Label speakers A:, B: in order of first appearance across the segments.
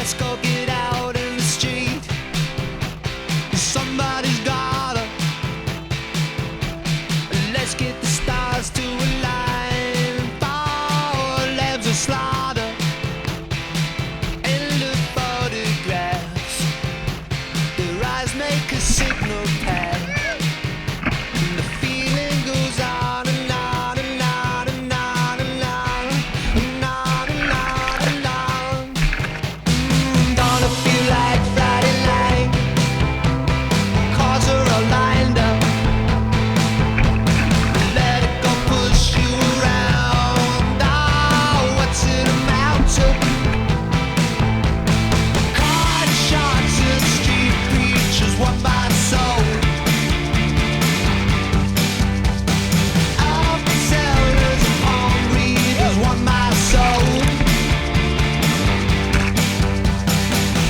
A: Let's go get out in the street. Somebody's gotta. Let's get the stars to align. Four lambs of slaughter. And the photographs. Their eyes make a signal path. And the feeling goes on and on and on and on and on and on and on and on. Don't it feel like Friday night? Cars are all lined up. Let it go push you around. Oh, what's it amount to? Card shots and street preachers want my soul. Alcohol sellers and palm readers want my soul.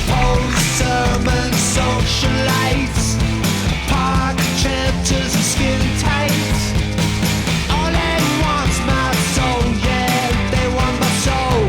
A: Post-sermon socialites, park chanters and skin tights. All they want's my soul, yeah, they want my soul.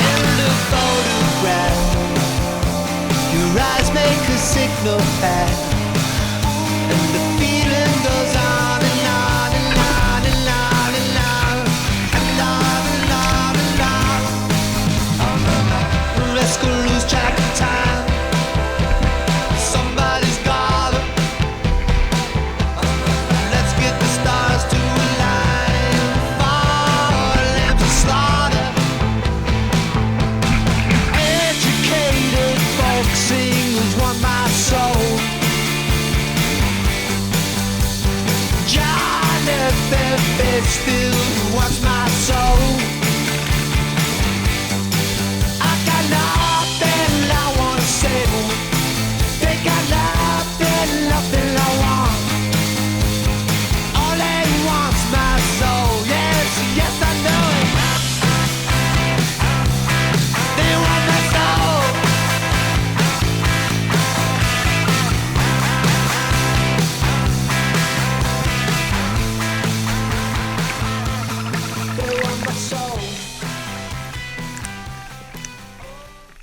A: In the photograph, your eyes make a signal path. And the feeling goes on and on and on and on and on and on and on and on. Let's go lose track of time. Somebody's gotta. Let's get the stars to align. Four lambs of slaughter. Educated folk singers want my soul. John F. still wants my soul.